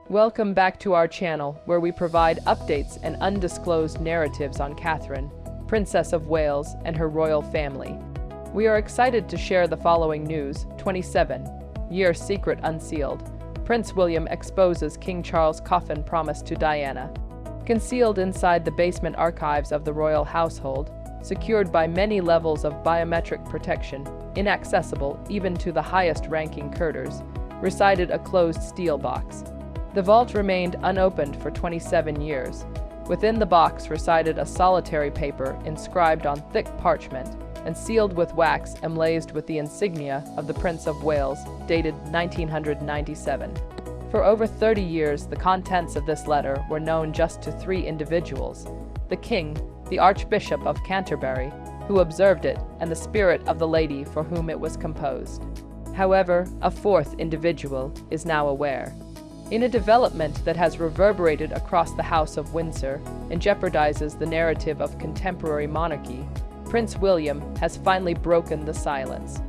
Welcome back to our channel, where we provide updates and undisclosed narratives on Catherine, Princess of Wales, and her royal family. We are excited to share the following news. 27-year secret unsealed. Prince William exposes King Charles' coffin promise to Diana. Concealed inside the basement archives of the royal household, secured by many levels of biometric protection, inaccessible even to the highest-ranking courtiers, resided a closed steel box. The vault remained unopened for 27 years. Within the box resided a solitary paper inscribed on thick parchment and sealed with wax emblazoned with the insignia of the Prince of Wales, dated 1997. For over 30 years, the contents of this letter were known just to three individuals: the King, the Archbishop of Canterbury, who observed it, and the spirit of the lady for whom it was composed. However, a fourth individual is now aware. In a development that has reverberated across the House of Windsor and jeopardizes the narrative of contemporary monarchy, Prince William has finally broken the silence.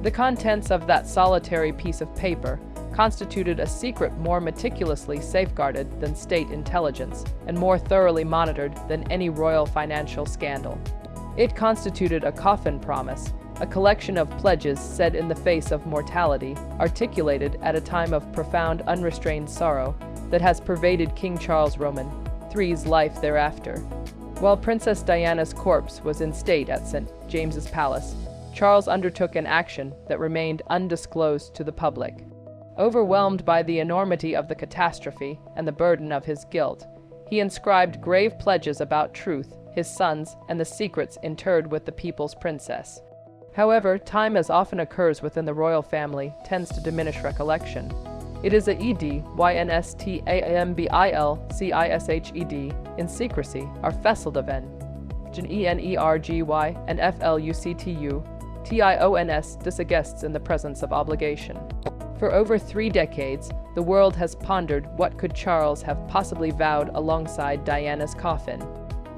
The contents of that solitary piece of paper constituted a secret more meticulously safeguarded than state intelligence and more thoroughly monitored than any royal financial scandal. It constituted a coffin promise, a collection of pledges said in the face of mortality, articulated at a time of profound unrestrained sorrow that has pervaded King Charles Roman III's life thereafter. While Princess Diana's corpse was in state at St. James's Palace, Charles undertook an action that remained undisclosed to the public. Overwhelmed by the enormity of the catastrophe and the burden of his guilt, he inscribed grave pledges about truth, his sons, and the secrets interred with the people's princess. However, time, as often occurs within the royal family, tends to diminish recollection. It is a edynstambildcished in secrecy are fesseldeven, energy and fluctutions disagrests in the presence of obligation. For over 3 decades, the world has pondered what could Charles have possibly vowed alongside Diana's coffin.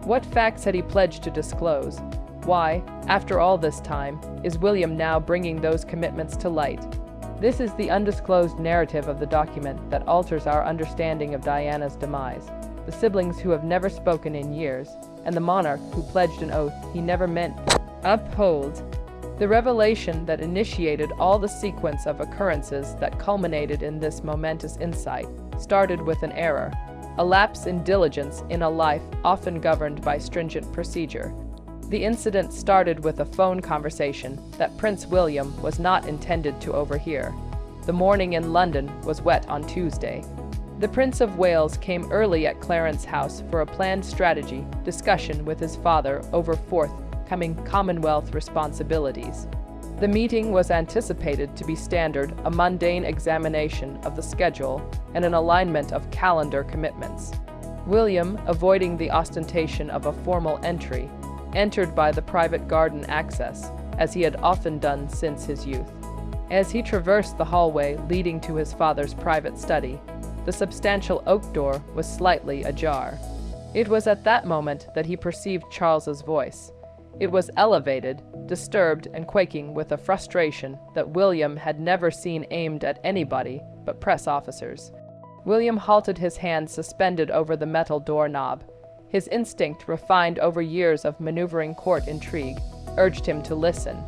What facts had he pledged to disclose? Why, after all this time, is William now bringing those commitments to light? This is the undisclosed narrative of the document that alters our understanding of Diana's demise, the siblings who have never spoken in years, and the monarch who pledged an oath he never meant to uphold. The revelation that initiated all the sequence of occurrences that culminated in this momentous insight started with an error, a lapse in diligence in a life often governed by stringent procedure. The incident started with a phone conversation that Prince William was not intended to overhear. The morning in London was wet on Tuesday. The Prince of Wales came early at Clarence House for a planned strategy discussion with his father over forthcoming Commonwealth responsibilities. The meeting was anticipated to be standard, a mundane examination of the schedule and an alignment of calendar commitments. William, avoiding the ostentation of a formal entry, entered by the private garden access, as he had often done since his youth. As he traversed the hallway leading to his father's private study, the substantial oak door was slightly ajar. It was at that moment that he perceived Charles's voice. It was elevated, disturbed, and quaking with a frustration that William had never seen aimed at anybody but press officers. William halted, his hand suspended over the metal doorknob. His instinct, refined over years of maneuvering court intrigue, urged him to listen.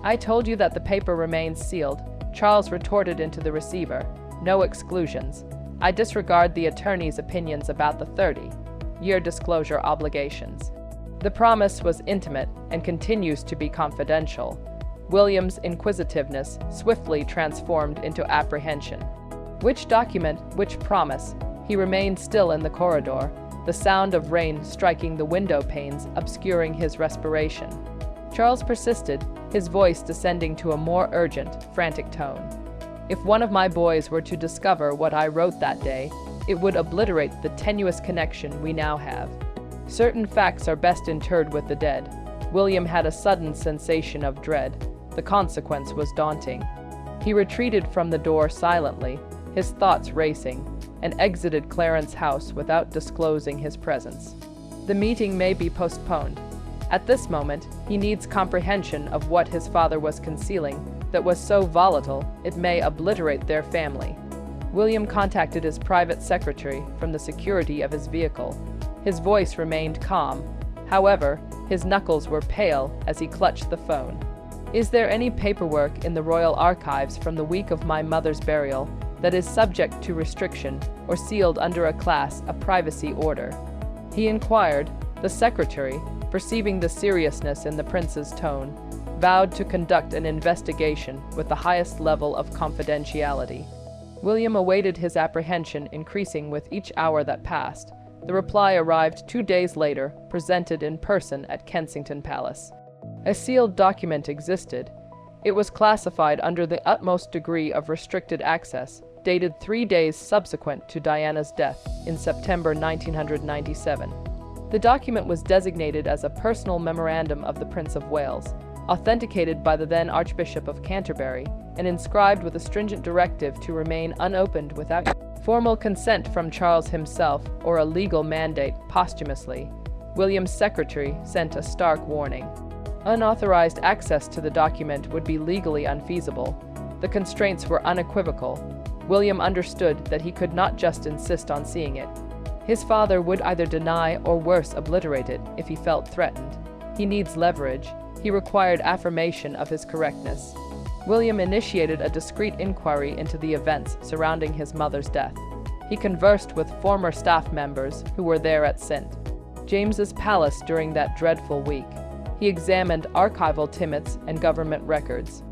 "I told you that the paper remains sealed," Charles retorted into the receiver. "No exclusions. I disregard the attorney's opinions about the 30-year disclosure obligations." The promise was intimate and continues to be confidential. William's inquisitiveness swiftly transformed into apprehension. Which document, which promise? He remained still in the corridor, the sound of rain striking the window panes obscuring his respiration. Charles persisted, his voice descending to a more urgent, frantic tone. "If one of my boys were to discover what I wrote that day, it would obliterate the tenuous connection we now have. Certain facts are best interred with the dead." William had a sudden sensation of dread. The consequence was daunting. He retreated from the door silently, his thoughts racing, and exited Clarence House without disclosing his presence. The meeting may be postponed. At this moment, he needs comprehension of what his father was concealing that was so volatile it may obliterate their family. William contacted his private secretary from the security of his vehicle. His voice remained calm. However, his knuckles were pale as he clutched the phone. "Is there any paperwork in the royal archives from the week of my mother's burial that is subject to restriction or sealed under a privacy order?" he inquired. The secretary, perceiving the seriousness in the prince's tone, vowed to conduct an investigation with the highest level of confidentiality. William awaited his apprehension increasing with each hour that passed. The reply arrived 2 days later, presented in person at Kensington Palace. A sealed document existed. It was classified under the utmost degree of restricted access, dated 3 days subsequent to Diana's death in September 1997. The document was designated as a personal memorandum of the Prince of Wales, authenticated by the then Archbishop of Canterbury, and inscribed with a stringent directive to remain unopened without formal consent from Charles himself or a legal mandate posthumously. William's secretary sent a stark warning. Unauthorized access to the document would be legally unfeasible. The constraints were unequivocal. William understood that he could not just insist on seeing it. His father would either deny or worse obliterate it if he felt threatened. He needs leverage. He required affirmation of his correctness. William initiated a discreet inquiry into the events surrounding his mother's death. He conversed with former staff members who were there at St. James's Palace during that dreadful week. He examined archival timmets and government records.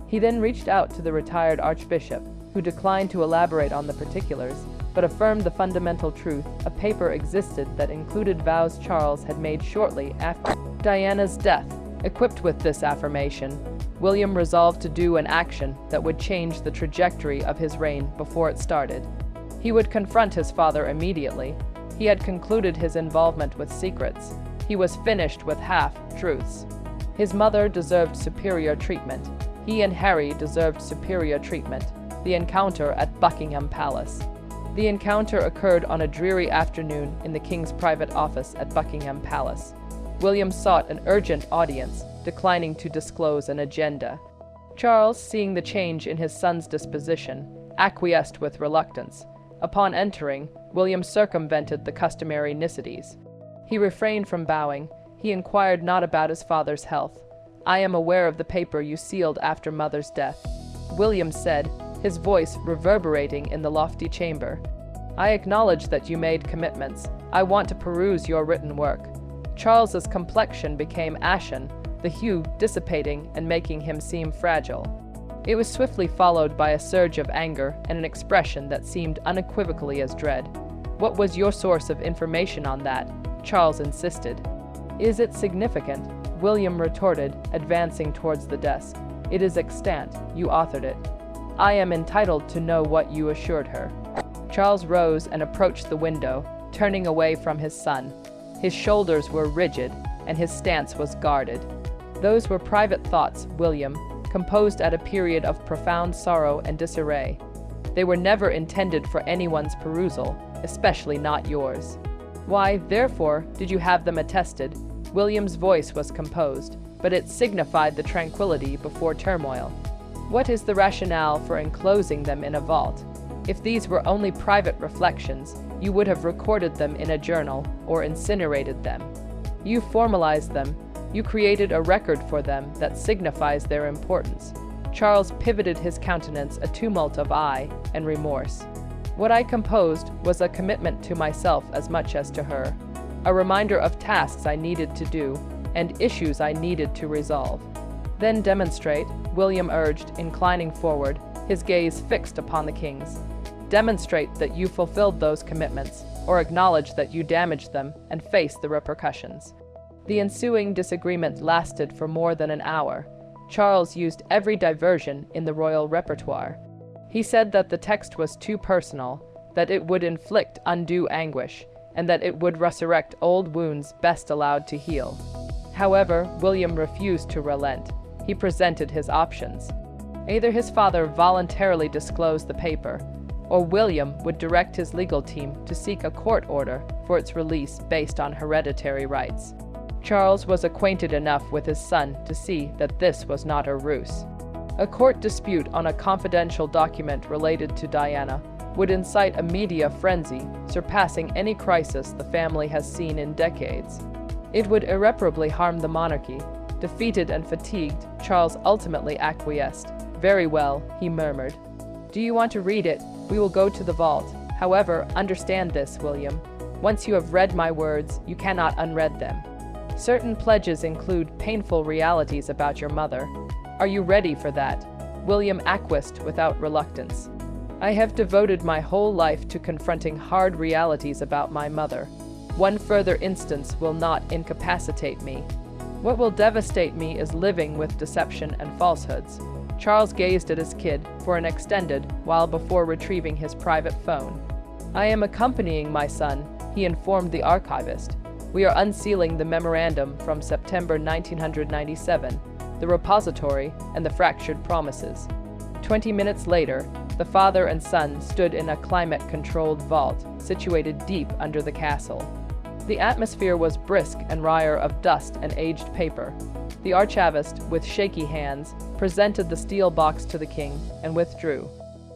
He then reached out to the retired archbishop, who declined to elaborate on the particulars, but affirmed the fundamental truth. A paper existed that included vows Charles had made shortly after Diana's death. Equipped with this affirmation, William resolved to do an action that would change the trajectory of his reign before it started. He would confront his father immediately. He had concluded his involvement with secrets. He was finished with half-truths. His mother deserved superior treatment. He and Harry deserved superior treatment. The encounter at Buckingham Palace. The encounter occurred on a dreary afternoon in the King's private office at Buckingham Palace. William sought an urgent audience, declining to disclose an agenda. Charles, seeing the change in his son's disposition, acquiesced with reluctance. Upon entering, William circumvented the customary niceties. He refrained from bowing. He inquired not about his father's health. "I am aware of the paper you sealed after mother's death," William said, his voice reverberating in the lofty chamber. "I acknowledge that you made commitments. I want to peruse your written work." Charles's complexion became ashen, the hue dissipating and making him seem fragile. It was swiftly followed by a surge of anger and an expression that seemed unequivocally as dread. "What was your source of information on that?" Charles insisted. "Is it significant?" William retorted, advancing towards the desk. "It is extant. You authored it." "I am entitled to know what you assured her." Charles rose and approached the window, turning away from his son. His shoulders were rigid, and his stance was guarded. "Those were private thoughts, William, composed at a period of profound sorrow and disarray. They were never intended for anyone's perusal, especially not yours." "Why, therefore, did you have them attested?" William's voice was composed, but it signified the tranquility before turmoil. "What is the rationale for enclosing them in a vault? If these were only private reflections, you would have recorded them in a journal or incinerated them. You formalized them. You created a record for them that signifies their importance." Charles pivoted his countenance, a tumult of eye and remorse. "What I composed was a commitment to myself as much as to her, a reminder of tasks I needed to do and issues I needed to resolve." "Then demonstrate," William urged, inclining forward, his gaze fixed upon the king's. "Demonstrate that you fulfilled those commitments, or acknowledge that you damaged them and face the repercussions." The ensuing disagreement lasted for more than an hour. Charles used every diversion in the royal repertoire. He said that the text was too personal, that it would inflict undue anguish, and that it would resurrect old wounds best allowed to heal. However, William refused to relent. He presented his options. Either his father voluntarily disclosed the paper, or William would direct his legal team to seek a court order for its release based on hereditary rights. Charles was acquainted enough with his son to see that this was not a ruse. A court dispute on a confidential document related to Diana would incite a media frenzy, surpassing any crisis the family has seen in decades. It would irreparably harm the monarchy. Defeated and fatigued, Charles ultimately acquiesced. "Very well," he murmured. "Do you want to read it? We will go to the vault. However, understand this, William. Once you have read my words, you cannot unread them. Certain pledges include painful realities about your mother. Are you ready for that?" William acquiesced without reluctance. "I have devoted my whole life to confronting hard realities about my mother. One further instance will not incapacitate me. What will devastate me is living with deception and falsehoods." Charles gazed at his kid for an extended while before retrieving his private phone. "I am accompanying my son," he informed the archivist. "We are unsealing the memorandum from September 1997, the repository, and the fractured promises." 20 minutes later, the father and son stood in a climate-controlled vault situated deep under the castle. The atmosphere was brisk and wry of dust and aged paper. The archivist, with shaky hands, presented the steel box to the king and withdrew.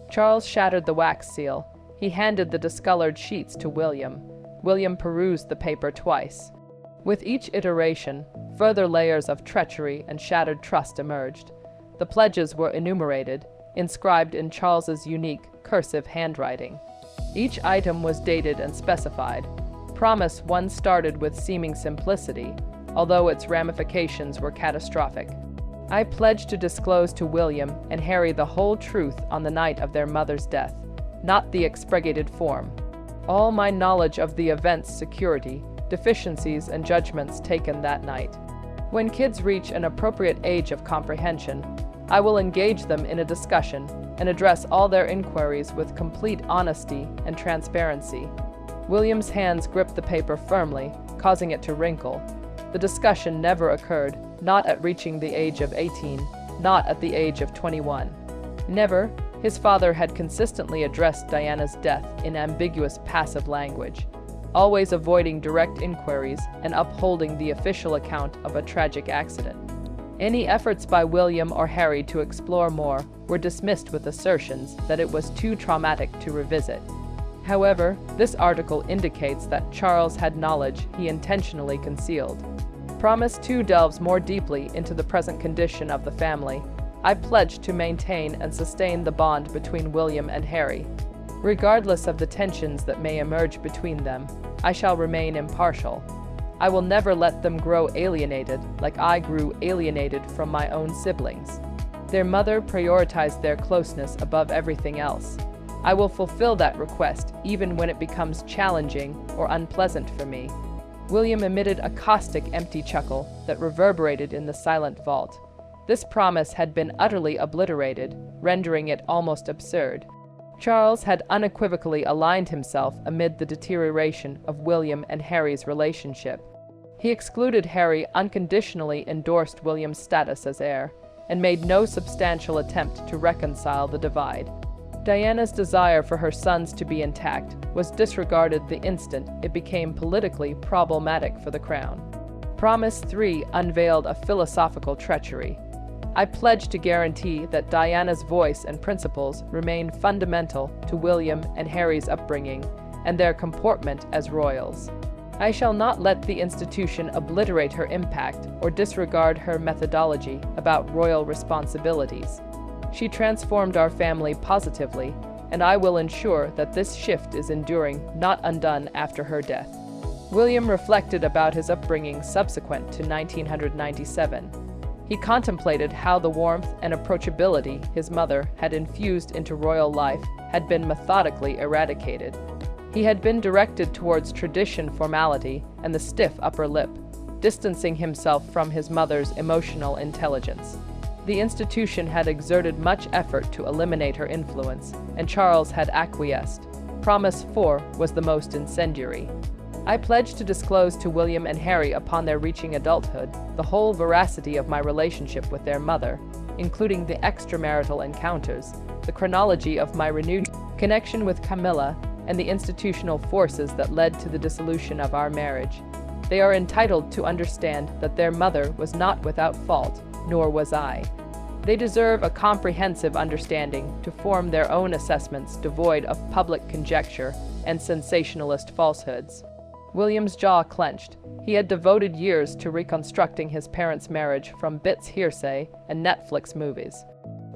Charles shattered the wax seal. He handed the discolored sheets to William. William perused the paper twice. With each iteration, further layers of treachery and shattered trust emerged. The pledges were enumerated, inscribed in Charles's unique, cursive handwriting. Each item was dated and specified. Promise 1 started with seeming simplicity, although its ramifications were catastrophic. "I pledge to disclose to William and Harry the whole truth on the night of their mother's death, not the expurgated form. All my knowledge of the event's security, deficiencies, and judgments taken that night. When kids reach an appropriate age of comprehension, I will engage them in a discussion and address all their inquiries with complete honesty and transparency." William's hands gripped the paper firmly, causing it to wrinkle. The discussion never occurred, not at reaching the age of 18, not at the age of 21. Never. His father had consistently addressed Diana's death in ambiguous passive language, always avoiding direct inquiries and upholding the official account of a tragic accident. Any efforts by William or Harry to explore more were dismissed with assertions that it was too traumatic to revisit. However, this article indicates that Charles had knowledge he intentionally concealed. Promise 2 delves more deeply into the present condition of the family. "I pledge to maintain and sustain the bond between William and Harry. Regardless of the tensions that may emerge between them, I shall remain impartial. I will never let them grow alienated like I grew alienated from my own siblings. Their mother prioritized their closeness above everything else. I will fulfill that request even when it becomes challenging or unpleasant for me." William emitted a caustic, empty chuckle that reverberated in the silent vault. This promise had been utterly obliterated, rendering it almost absurd. Charles had unequivocally aligned himself amid the deterioration of William and Harry's relationship. He excluded Harry, unconditionally endorsed William's status as heir, and made no substantial attempt to reconcile the divide. Diana's desire for her sons to be intact was disregarded the instant it became politically problematic for the crown. Promise 3 unveiled a philosophical treachery. "I pledge to guarantee that Diana's voice and principles remain fundamental to William and Harry's upbringing and their comportment as royals. I shall not let the institution obliterate her impact or disregard her methodology about royal responsibilities. She transformed our family positively, and I will ensure that this shift is enduring, not undone after her death." William reflected about his upbringing subsequent to 1997. He contemplated how the warmth and approachability his mother had infused into royal life had been methodically eradicated. He had been directed towards tradition, formality, and the stiff upper lip, distancing himself from his mother's emotional intelligence. The institution had exerted much effort to eliminate her influence, and Charles had acquiesced. Promise 4 was the most incendiary. "I pledge to disclose to William and Harry upon their reaching adulthood the whole veracity of my relationship with their mother, including the extramarital encounters, the chronology of my renewed connection with Camilla, and the institutional forces that led to the dissolution of our marriage. They are entitled to understand that their mother was not without fault, nor was I. They deserve a comprehensive understanding to form their own assessments devoid of public conjecture and sensationalist falsehoods. William's jaw clenched. He had devoted years to reconstructing his parents' marriage from bits hearsay and Netflix movies.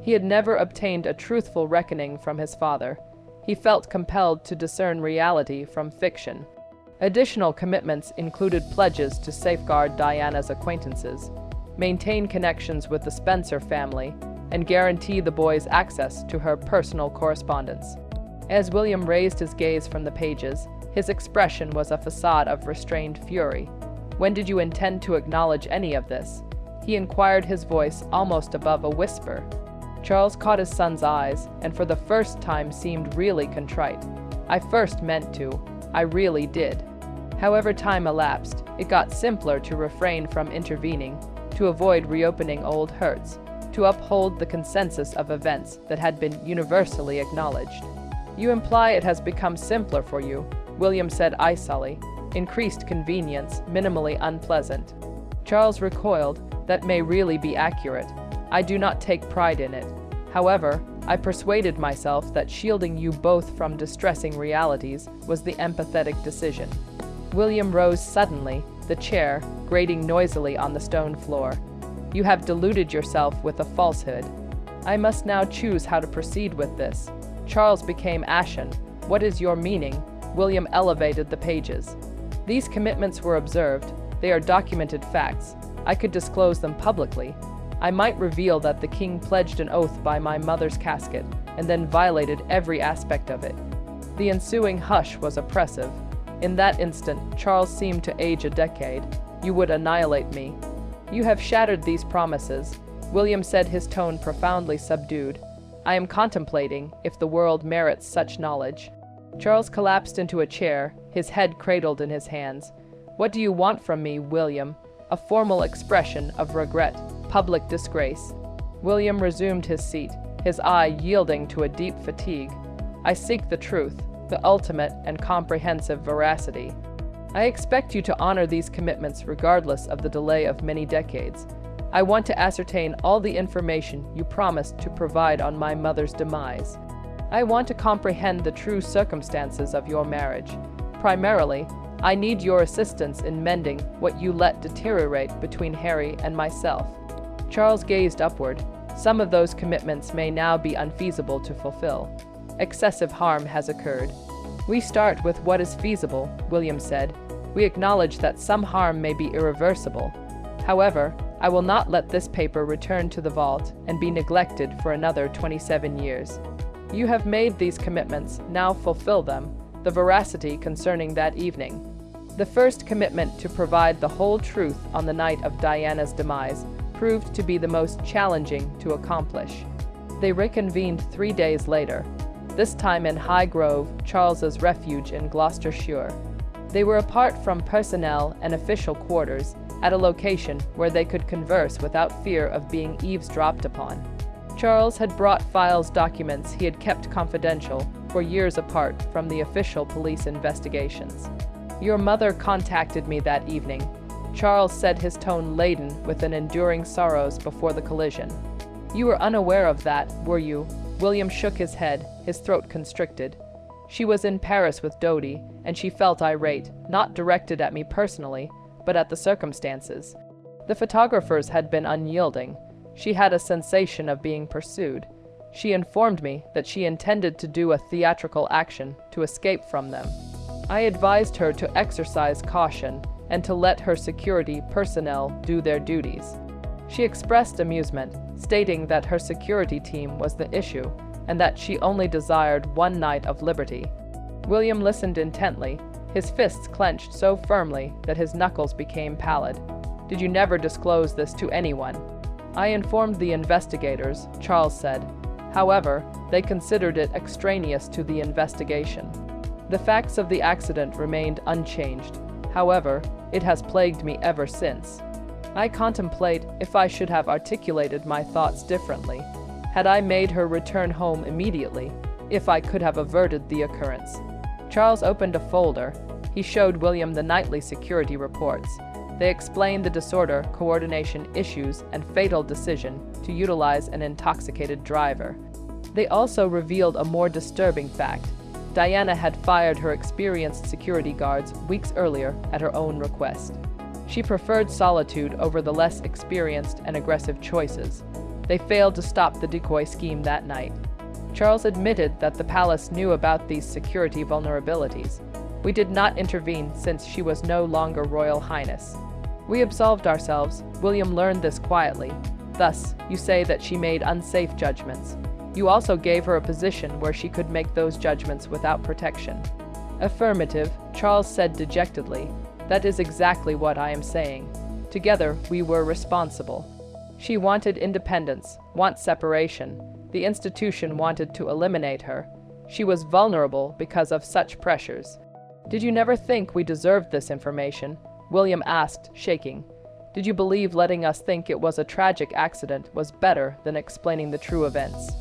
He had never obtained a truthful reckoning from his father. He felt compelled to discern reality from fiction. Additional commitments included pledges to safeguard Diana's acquaintances, maintain connections with the Spencer family, and guarantee the boys access to her personal correspondence. As William raised his gaze from the pages, his expression was a facade of restrained fury. "When did you intend to acknowledge any of this?" he inquired, his voice almost above a whisper. Charles caught his son's eyes, and for the first time seemed really contrite. "I first meant to. I really did." However time elapsed, it got simpler to refrain from intervening, to avoid reopening old hurts, to uphold the consensus of events that had been universally acknowledged. "You imply it has become simpler for you," William said icily. "Increased convenience, minimally unpleasant." Charles recoiled. "That may really be accurate. I do not take pride in it. However, I persuaded myself that shielding you both from distressing realities was the empathetic decision." William rose suddenly, the chair grating noisily on the stone floor. "You have deluded yourself with a falsehood. I must now choose how to proceed with this." Charles became ashen. "What is your meaning?" William elevated the pages. "These commitments were observed. They are documented facts. I could disclose them publicly. I might reveal that the king pledged an oath by my mother's casket and then violated every aspect of it." The ensuing hush was oppressive. In that instant, Charles seemed to age a decade. "You would annihilate me." "You have shattered these promises," William said, his tone profoundly subdued. "I am contemplating if the world merits such knowledge." Charles collapsed into a chair, his head cradled in his hands. "What do you want from me, William?" A formal expression of regret, public disgrace. William resumed his seat, his eye yielding to a deep fatigue. "I seek the truth, the ultimate and comprehensive veracity. I expect you to honor these commitments regardless of the delay of many decades. I want to ascertain all the information you promised to provide on my mother's demise. I want to comprehend the true circumstances of your marriage. Primarily, I need your assistance in mending what you let deteriorate between Harry and myself." Charles gazed upward. "Some of those commitments may now be unfeasible to fulfill. Excessive harm has occurred." "We start with what is feasible," William said. "We acknowledge that some harm may be irreversible. However, I will not let this paper return to the vault and be neglected for another 27 years. You have made these commitments, now fulfill them." The veracity concerning that evening. The first commitment to provide the whole truth on the night of Diana's demise proved to be the most challenging to accomplish. They reconvened 3 days later, this time in High Grove, Charles's refuge in Gloucestershire. They were apart from personnel and official quarters, at a location where they could converse without fear of being eavesdropped upon. Charles had brought documents he had kept confidential for years apart from the official police investigations. "Your mother contacted me that evening," Charles said, his tone laden with an enduring sorrows before the collision. "You were unaware of that, were you?" William shook his head, his throat constricted. "She was in Paris with Dodie, and she felt irate, not directed at me personally, but at the circumstances. The photographers had been unyielding. She had a sensation of being pursued. She informed me that she intended to do a theatrical action to escape from them. I advised her to exercise caution and to let her security personnel do their duties. She expressed amusement, stating that her security team was the issue and that she only desired one night of liberty." William listened intently, his fists clenched so firmly that his knuckles became pallid. "Did you never disclose this to anyone?" "I informed the investigators," Charles said. "However, they considered it extraneous to the investigation. The facts of the accident remained unchanged. However, it has plagued me ever since. I contemplate if I should have articulated my thoughts differently. Had I made her return home immediately, if I could have averted the occurrence." Charles opened a folder. He showed William the nightly security reports. They explained the disorder, coordination issues, and fatal decision to utilize an intoxicated driver. They also revealed a more disturbing fact. Diana had fired her experienced security guards weeks earlier at her own request. She preferred solitude over the less experienced and aggressive choices. They failed to stop the decoy scheme that night. Charles admitted that the palace knew about these security vulnerabilities. We did not intervene since she was no longer Royal Highness. We absolved ourselves. William learned this quietly. Thus, you say that she made unsafe judgments. You also gave her a position where she could make those judgments without protection. Affirmative, Charles said dejectedly. That is exactly what I am saying. Together, we were responsible. She wanted independence, wants separation. The institution wanted to eliminate her. She was vulnerable because of such pressures. Did you never think we deserved this information? William asked, shaking. Did you believe letting us think it was a tragic accident was better than explaining the true events?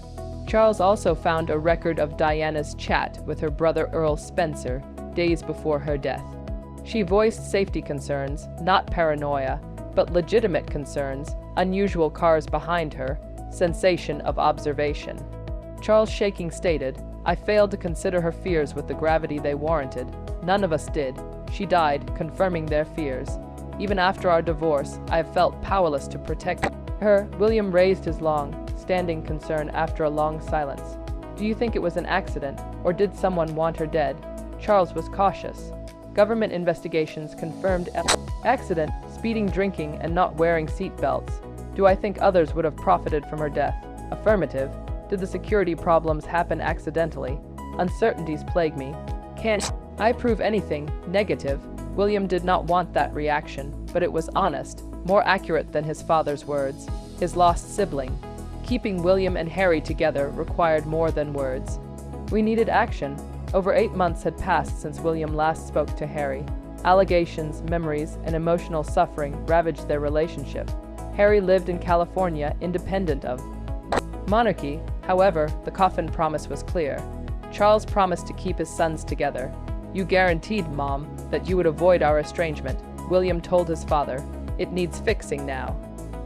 Charles also found a record of Diana's chat with her brother Earl Spencer days before her death. She voiced safety concerns, not paranoia, but legitimate concerns, unusual cars behind her, sensation of observation. Charles, shaking, stated, I failed to consider her fears with the gravity they warranted. None of us did. She died, confirming their fears. Even after our divorce, I have felt powerless to protect her. William raised his long, standing concern after a long silence. Do you think it was an accident, or did someone want her dead? Charles was cautious. Government investigations confirmed accident, speeding, drinking, and not wearing seat belts. Do I think others would have profited from her death? Affirmative. Did the security problems happen accidentally? Uncertainties plague me. Can't I prove anything? Negative. William did not want that reaction, but it was honest, more accurate than his father's words. His lost sibling. Keeping William and Harry together required more than words. We needed action. Over 8 months had passed since William last spoke to Harry. Allegations, memories, and emotional suffering ravaged their relationship. Harry lived in California, independent of monarchy. However, the coffin promise was clear. Charles promised to keep his sons together. You guaranteed, Mom, that you would avoid our estrangement, William told his father. It needs fixing now.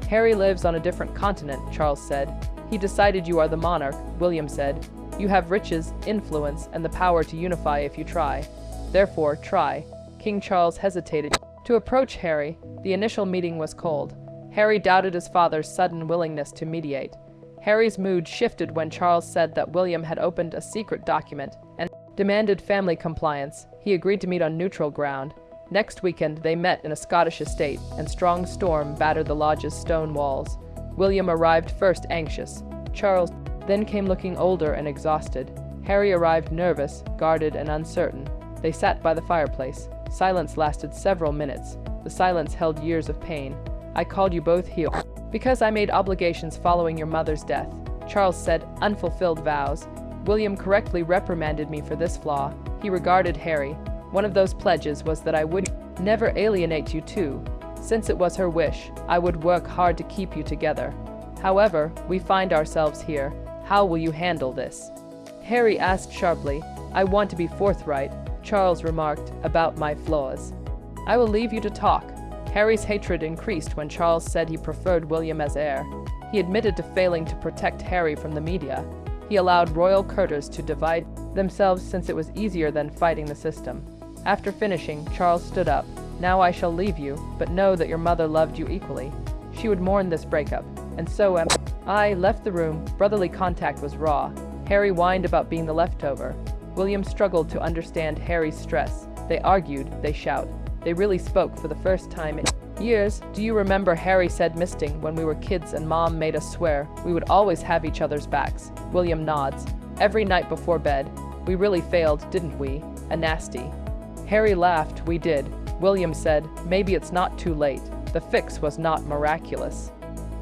Harry lives on a different continent, Charles said. He decided you are the monarch, William said. You have riches, influence, and the power to unify if you try. Therefore, try. King Charles hesitated to approach Harry. The initial meeting was cold. Harry doubted his father's sudden willingness to mediate. Harry's mood shifted when Charles said that William had opened a secret document and demanded family compliance. He agreed to meet on neutral ground. Next weekend, they met in a Scottish estate, and strong storm battered the lodge's stone walls. William arrived first, anxious. Charles then came looking older and exhausted. Harry arrived nervous, guarded, and uncertain. They sat by the fireplace. Silence lasted several minutes. The silence held years of pain. I called you both here because I made obligations following your mother's death. Charles said, unfulfilled vows. William correctly reprimanded me for this flaw. He regarded Harry. One of those pledges was that I would never alienate you two. Since it was her wish, I would work hard to keep you together. However, we find ourselves here. How will you handle this? Harry asked sharply. I want to be forthright, Charles remarked, about my flaws. I will leave you to talk. Harry's hatred increased when Charles said he preferred William as heir. He admitted to failing to protect Harry from the media. He allowed royal courtiers to divide themselves since it was easier than fighting the system. After finishing, Charles stood up. Now I shall leave you, but know that your mother loved you equally. She would mourn this breakup, and so am I. Left the room. Brotherly contact was raw. Harry whined about being the leftover. William struggled to understand Harry's stress. They argued, they shout. They really spoke for the first time in years. Do you remember, Harry said, misting, when we were kids and Mom made us swear we would always have each other's backs? William nods. Every night before bed. We really failed, didn't we? A nasty. Harry laughed. We did. William said, maybe it's not too late. The fix was not miraculous.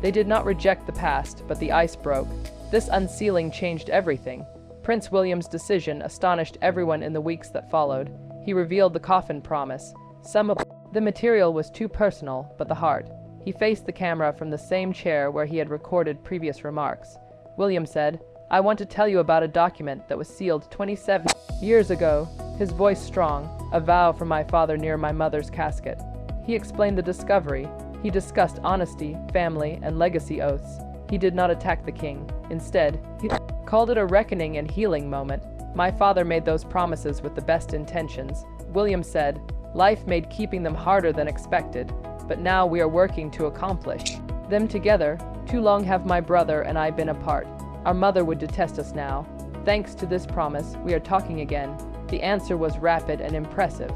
They did not reject the past, but the ice broke. This unsealing changed everything. Prince William's decision astonished everyone in the weeks that followed. He revealed the coffin promise. Some of the material was too personal, but the heart. He faced the camera from the same chair where he had recorded previous remarks. William said, I want to tell you about a document that was sealed 27 years ago, his voice strong, a vow from my father near my mother's casket. He explained the discovery. He discussed honesty, family, and legacy oaths. He did not attack the king. Instead, he called it a reckoning and healing moment. My father made those promises with the best intentions. William said, life made keeping them harder than expected, but now we are working to accomplish them together. Too long have my brother and I been apart. Our mother would detest us now. Thanks to this promise, we are talking again. The answer was rapid and impressive.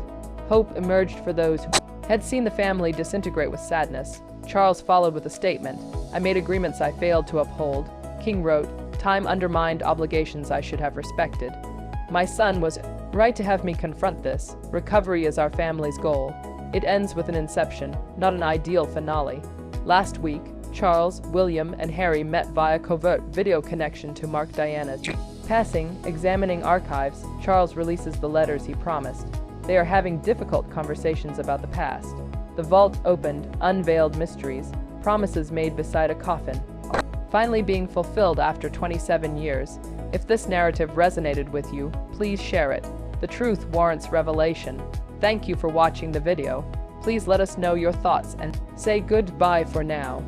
Hope emerged for those who had seen the family disintegrate with sadness. Charles followed with a statement. I made agreements I failed to uphold. King wrote, time undermined obligations I should have respected. My son was right to have me confront this. Recovery is our family's goal. It ends with an inception, not an ideal finale. Last week, Charles, William, and Harry met via covert video connection to mark Diana's passing. Examining archives, Charles releases the letters he promised. They are having difficult conversations about the past. The vault opened, unveiled mysteries, promises made beside a coffin, finally being fulfilled after 27 years. If this narrative resonated with you, please share it. The truth warrants revelation. Thank you for watching the video. Please let us know your thoughts and say goodbye for now.